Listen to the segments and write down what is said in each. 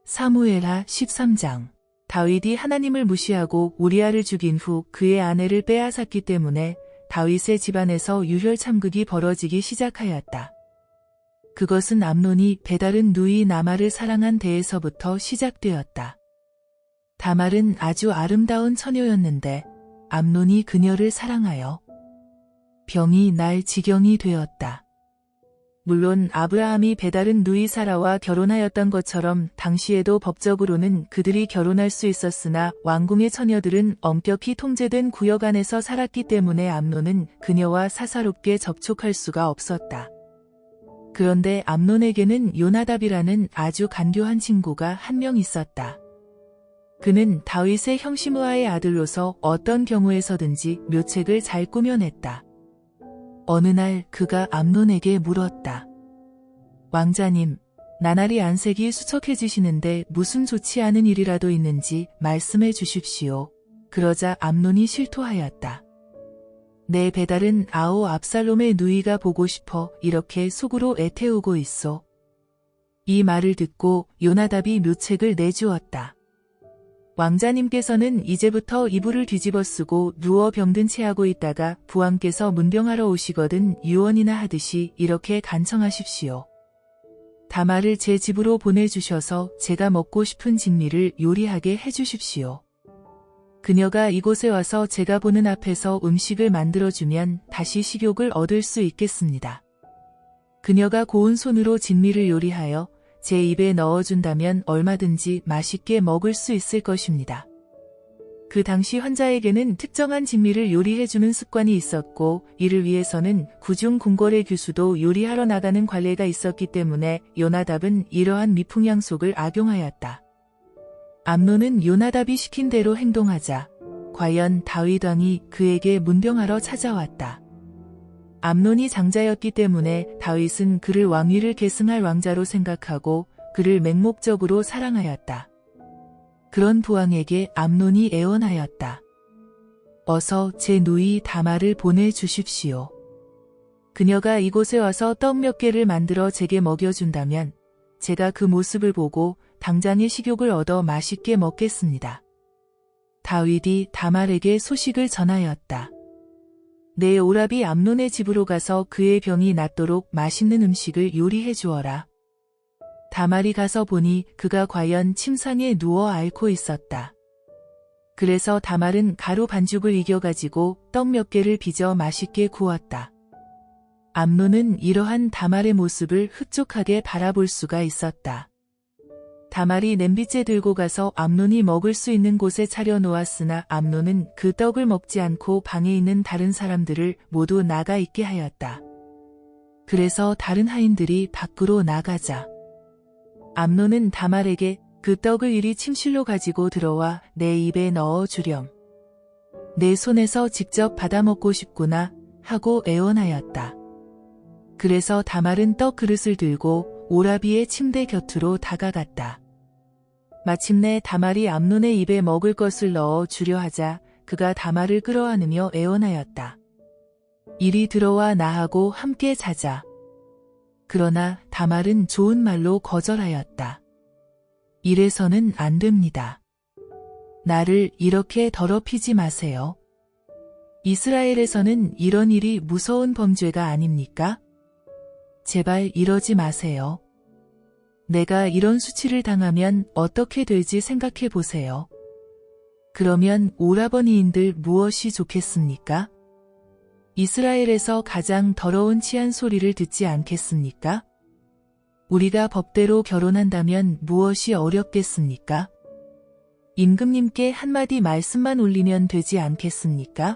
사무엘하 13장. 다윗이 하나님을 무시하고 우리아를 죽인 후 그의 아내를 빼앗았기 때문에 다윗의 집안에서 유혈 참극이 벌어지기 시작하였다. 그것은 암논이 배다른 누이 나말을 사랑한 데에서부터 시작되었다. 다말은 아주 아름다운 처녀였는데 암논이 그녀를 사랑하여 병이 날 지경이 되었다. 물론 아브라함이 배다른 누이 사라와 결혼하였던 것처럼 당시에도 법적으로는 그들이 결혼할 수 있었으나 왕궁의 처녀들은 엄격히 통제된 구역 안에서 살았기 때문에 암논은 그녀와 사사롭게 접촉할 수가 없었다. 그런데 암논에게는 요나답이라는 아주 간교한 친구가 한 명 있었다. 그는 다윗의 형 시므아의 아들로서 어떤 경우에서든지 묘책을 잘 꾸며냈다. 어느 날 그가 암논에게 물었다. 왕자님, 나날이 안색이 수척해지시는데 무슨 좋지 않은 일이라도 있는지 말씀해 주십시오. 그러자 암논이 실토하였다. 내 배달은 아오 압살롬의 누이가 보고 싶어 이렇게 속으로 애태우고 있소. 이 말을 듣고 요나답이 묘책을 내주었다. 왕자님께서는 이제부터 이불을 뒤집어 쓰고 누워 병든 채 하고 있다가 부왕께서 문병하러 오시거든 유언이나 하듯이 이렇게 간청하십시오. 다말을 제 집으로 보내주셔서 제가 먹고 싶은 진미를 요리하게 해주십시오. 그녀가 이곳에 와서 제가 보는 앞에서 음식을 만들어주면 다시 식욕을 얻을 수 있겠습니다. 그녀가 고운 손으로 진미를 요리하여 제 입에 넣어준다면 얼마든지 맛있게 먹을 수 있을 것입니다. 그 당시 환자에게는 특정한 진미를 요리해주는 습관이 있었고 이를 위해서는 구중 궁궐의 규수도 요리하러 나가는 관례가 있었기 때문에 요나답은 이러한 미풍양속을 악용하였다. 암논은 요나답이 시킨 대로 행동하자 과연 다윗 왕이 그에게 문병하러 찾아왔다. 암논이 장자였기 때문에 다윗은 그를 왕위를 계승할 왕자로 생각하고 그를 맹목적으로 사랑하였다. 그런 부왕에게 암논이 애원하였다. 어서 제 누이 다말을 보내주십시오. 그녀가 이곳에 와서 떡 몇 개를 만들어 제게 먹여준다면 제가 그 모습을 보고 당장의 식욕을 얻어 맛있게 먹겠습니다. 다윗이 다말에게 소식을 전하였다. 내 오라비 암논의 집으로 가서 그의 병이 낫도록 맛있는 음식을 요리해 주어라. 다말이 가서 보니 그가 과연 침상에 누워 앓고 있었다. 그래서 다말은 가루 반죽을 이겨가지고 떡 몇 개를 빚어 맛있게 구웠다. 암논은 이러한 다말의 모습을 흡족하게 바라볼 수가 있었다. 다말이 냄비째 들고 가서 암논이 먹을 수 있는 곳에 차려놓았으나 암논은 그 떡을 먹지 않고 방에 있는 다른 사람들을 모두 나가 있게 하였다. 그래서 다른 하인들이 밖으로 나가자 암논은 다말에게 그 떡을 이리 침실로 가지고 들어와 내 입에 넣어 주렴. 내 손에서 직접 받아 먹고 싶구나 하고 애원하였다. 그래서 다말은 떡 그릇을 들고 오라비의 침대 곁으로 다가갔다. 마침내 다말이 암논의 입에 먹을 것을 넣어 주려 하자 그가 다말을 끌어안으며 애원하였다. 이리 들어와 나하고 함께 자자. 그러나 다말은 좋은 말로 거절하였다. 이래서는 안 됩니다. 나를 이렇게 더럽히지 마세요. 이스라엘에서는 이런 일이 무서운 범죄가 아닙니까? 제발 이러지 마세요. 내가 이런 수치를 당하면 어떻게 될지 생각해 보세요. 그러면 오라버니인들 무엇이 좋겠습니까? 이스라엘에서 가장 더러운 치안 소리를 듣지 않겠습니까? 우리가 법대로 결혼한다면 무엇이 어렵겠습니까? 임금님께 한마디 말씀만 올리면 되지 않겠습니까?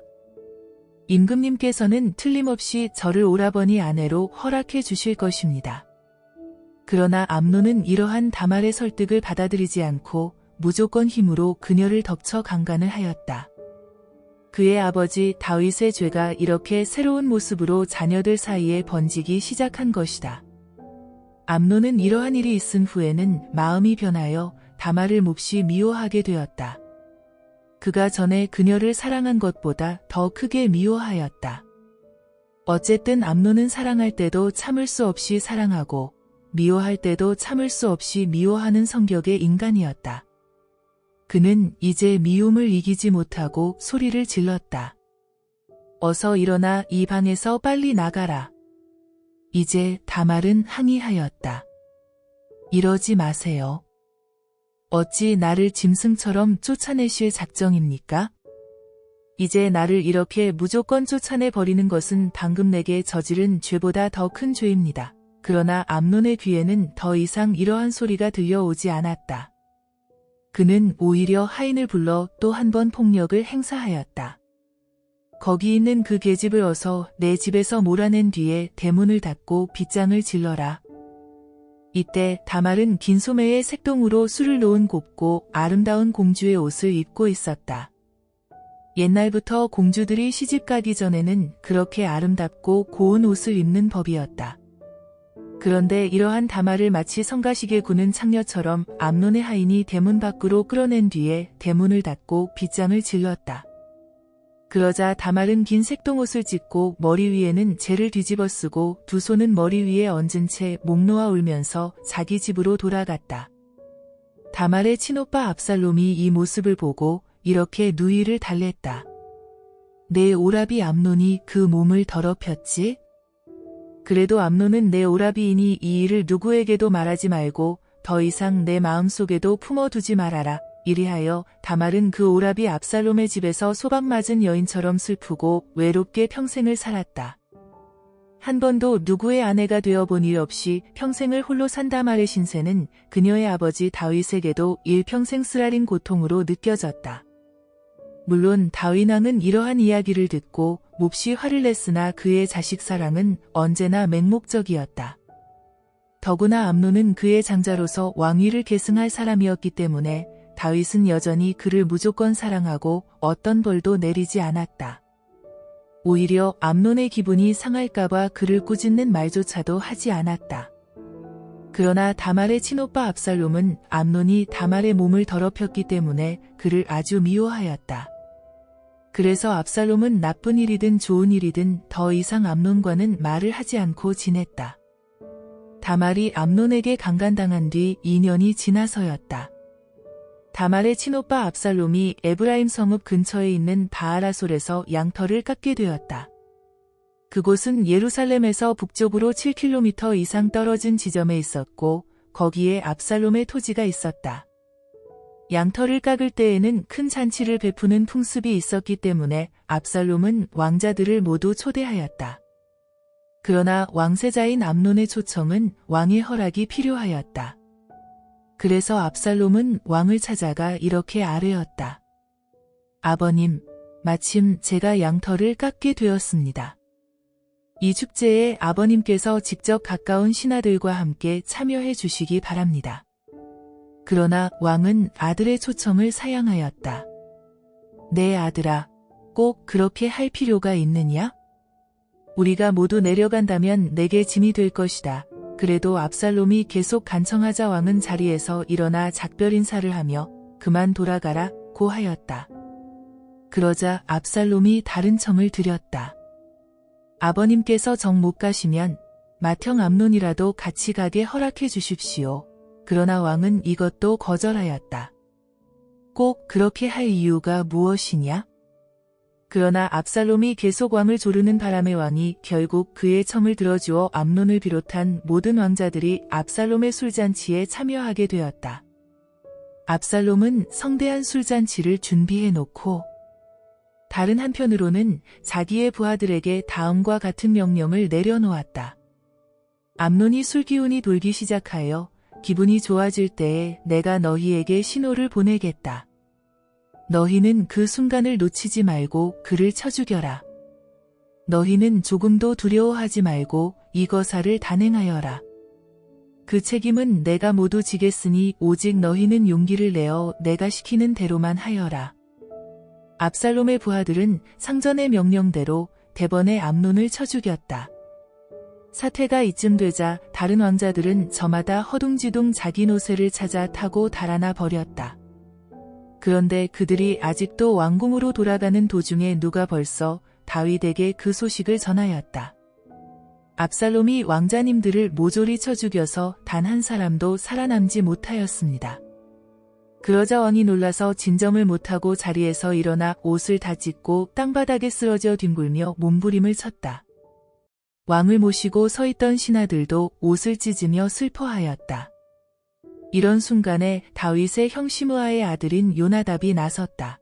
임금님께서는 틀림없이 저를 오라버니 아내로 허락해 주실 것입니다. 그러나 암논은 이러한 다말의 설득을 받아들이지 않고 무조건 힘으로 그녀를 덮쳐 강간을 하였다. 그의 아버지 다윗의 죄가 이렇게 새로운 모습으로 자녀들 사이에 번지기 시작한 것이다. 암논은 이러한 일이 있은 후에는 마음이 변하여 다말을 몹시 미워하게 되었다. 그가 전에 그녀를 사랑한 것보다 더 크게 미워하였다. 어쨌든 암논은 사랑할 때도 참을 수 없이 사랑하고 미워할 때도 참을 수 없이 미워하는 성격의 인간이었다. 그는 이제 미움을 이기지 못하고 소리를 질렀다. 어서 일어나 이 방에서 빨리 나가라. 이제 다말은 항의하였다. 이러지 마세요. 어찌 나를 짐승처럼 쫓아내실 작정입니까? 이제 나를 이렇게 무조건 쫓아내 버리는 것은 방금 내게 저지른 죄보다 더 큰 죄입니다. 그러나 암논의 귀에는 더 이상 이러한 소리가 들려오지 않았다. 그는 오히려 하인을 불러 또 한 번 폭력을 행사하였다. 거기 있는 그 계집을 어서 내 집에서 몰아낸 뒤에 대문을 닫고 빗장을 질러라. 이때 다말은 긴 소매에 색동으로 술을 놓은 곱고 아름다운 공주의 옷을 입고 있었다. 옛날부터 공주들이 시집가기 전에는 그렇게 아름답고 고운 옷을 입는 법이었다. 그런데 이러한 다말을 마치 성가시게 구는 창녀처럼 암논의 하인이 대문 밖으로 끌어낸 뒤에 대문을 닫고 빗장을 질렀다. 그러자 다말은 긴 색동옷을 찢고 머리 위에는 재를 뒤집어 쓰고 두 손은 머리 위에 얹은 채 목 놓아 울면서 자기 집으로 돌아갔다. 다말의 친오빠 압살롬이 이 모습을 보고 이렇게 누이를 달랬다. 내 오라비 암논이 그 몸을 더럽혔지? 그래도 암논은 내 오라비이니 이 일을 누구에게도 말하지 말고 더 이상 내 마음속에도 품어두지 말아라. 이리하여 다말은 그 오라비 압살롬의 집에서 소방맞은 여인처럼 슬프고 외롭게 평생을 살았다. 한 번도 누구의 아내가 되어본 일 없이 평생을 홀로 산 다말의 신세는 그녀의 아버지 다윗에게도 일평생 쓰라린 고통으로 느껴졌다. 물론 다윗 왕은 이러한 이야기를 듣고 몹시 화를 냈으나 그의 자식 사랑은 언제나 맹목적이었다. 더구나 암논은 그의 장자로서 왕위를 계승할 사람이었기 때문에 다윗은 여전히 그를 무조건 사랑하고 어떤 벌도 내리지 않았다. 오히려 암논의 기분이 상할까봐 그를 꾸짖는 말조차도 하지 않았다. 그러나 다말의 친오빠 압살롬은 암논이 다말의 몸을 더럽혔기 때문에 그를 아주 미워하였다. 그래서 압살롬은 나쁜 일이든 좋은 일이든 더 이상 암논과는 말을 하지 않고 지냈다. 다말이 암논에게 강간당한 뒤 2년이 지나서였다. 다말의 친오빠 압살롬이 에브라임 성읍 근처에 있는 바알하솔에서 양털을 깎게 되었다. 그곳은 예루살렘에서 북쪽으로 7km 이상 떨어진 지점에 있었고 거기에 압살롬의 토지가 있었다. 양털을 깎을 때에는 큰 잔치를 베푸는 풍습이 있었기 때문에 압살롬은 왕자들을 모두 초대하였다. 그러나 왕세자인 암논의 초청은 왕의 허락이 필요하였다. 그래서 압살롬은 왕을 찾아가 이렇게 아뢰었다. 아버님, 마침 제가 양털을 깎게 되었습니다. 이 축제에 아버님께서 직접 가까운 신하들과 함께 참여해 주시기 바랍니다. 그러나 왕은 아들의 초청을 사양하였다. 내 아들아, 꼭 그렇게 할 필요가 있느냐? 우리가 모두 내려간다면 내게 짐이 될 것이다. 그래도 압살롬이 계속 간청하자 왕은 자리에서 일어나 작별 인사를 하며 그만 돌아가라 고 하였다. 그러자 압살롬이 다른 청을 드렸다. 아버님께서 정 못 가시면 맏형 암논이라도 같이 가게 허락해 주십시오. 그러나 왕은 이것도 거절하였다. 꼭 그렇게 할 이유가 무엇이냐? 그러나 압살롬이 계속 왕을 조르는 바람에 왕이 결국 그의 청을 들어주어 암논을 비롯한 모든 왕자들이 압살롬의 술잔치에 참여하게 되었다. 압살롬은 성대한 술잔치를 준비해 놓고 다른 한편으로는 자기의 부하들에게 다음과 같은 명령을 내려놓았다. 암논이 술기운이 돌기 시작하여 기분이 좋아질 때에 내가 너희에게 신호를 보내겠다. 너희는 그 순간을 놓치지 말고 그를 쳐 죽여라. 너희는 조금도 두려워하지 말고 이 거사를 단행하여라. 그 책임은 내가 모두 지겠으니 오직 너희는 용기를 내어 내가 시키는 대로만 하여라. 압살롬의 부하들은 상전의 명령대로 대번에 암논을 쳐 죽였다. 사태가 이쯤 되자 다른 왕자들은 저마다 허둥지둥 자기 노새를 찾아 타고 달아나 버렸다. 그런데 그들이 아직도 왕궁으로 돌아가는 도중에 누가 벌써 다윗에게 그 소식을 전하였다. 압살롬이 왕자님들을 모조리 쳐 죽여서 단 한 사람도 살아남지 못하였습니다. 그러자 왕이 놀라서 진정을 못하고 자리에서 일어나 옷을 다 찢고 땅바닥에 쓰러져 뒹굴며 몸부림을 쳤다. 왕을 모시고 서 있던 신하들도 옷을 찢으며 슬퍼하였다. 이런 순간에 다윗의 형 시므아의 아들인 요나답이 나섰다.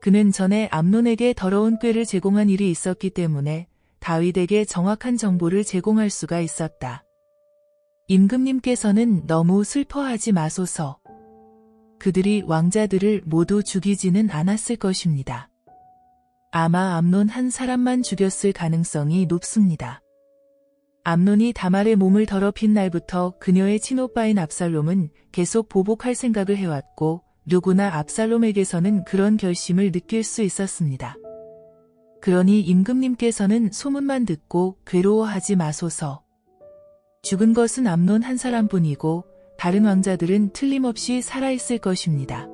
그는 전에 암논에게 더러운 꾀를 제공한 일이 있었기 때문에 다윗에게 정확한 정보를 제공할 수가 있었다. 임금님께서는 너무 슬퍼하지 마소서. 그들이 왕자들을 모두 죽이지는 않았을 것입니다. 아마 암논 한 사람만 죽였을 가능성이 높습니다. 암논이 다말의 몸을 더럽힌 날부터 그녀의 친오빠인 압살롬은 계속 보복할 생각을 해왔고 누구나 압살롬에게서는 그런 결심을 느낄 수 있었습니다. 그러니 임금님께서는 소문만 듣고 괴로워하지 마소서. 죽은 것은 암논 한 사람뿐이고 다른 왕자들은 틀림없이 살아있을 것입니다.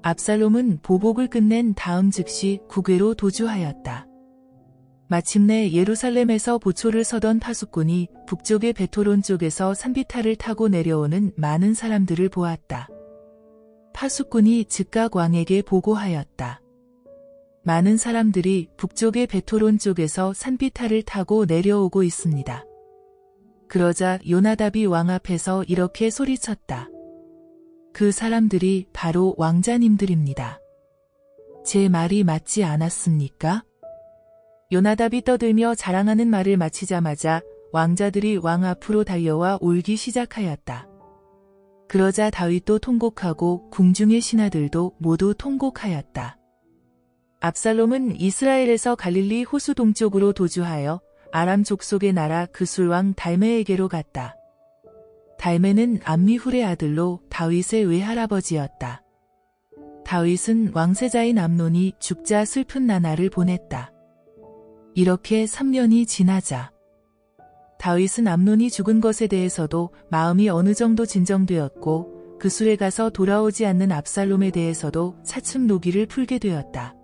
압살롬은 보복을 끝낸 다음 즉시 국외로 도주하였다. 마침내 예루살렘에서 보초를 서던 파수꾼이 북쪽의 베토론 쪽에서 산비탈을 타고 내려오는 많은 사람들을 보았다. 파수꾼이 즉각 왕에게 보고하였다. 많은 사람들이 북쪽의 베토론 쪽에서 산비탈을 타고 내려오고 있습니다. 그러자 요나답이 왕 앞에서 이렇게 소리쳤다. 그 사람들이 바로 왕자님들입니다. 제 말이 맞지 않았습니까? 요나답이 떠들며 자랑하는 말을 마치자마자 왕자들이 왕 앞으로 달려와 울기 시작하였다. 그러자 다윗도 통곡하고 궁중의 신하들도 모두 통곡하였다. 압살롬은 이스라엘에서 갈릴리 호수 동쪽으로 도주하여 아람 족속의 나라 그술왕 달메에게로 갔다. 달메는 암미훌의 아들로 다윗의 외할아버지였다. 다윗은 왕세자인 암논이 죽자 슬픈 나날을 보냈다. 이렇게 3년이 지나자 다윗은 암논이 죽은 것에 대해서도 마음이 어느 정도 진정되었고 그술에 가서 돌아오지 않는 압살롬에 대해서도 차츰 노기를 풀게 되었다.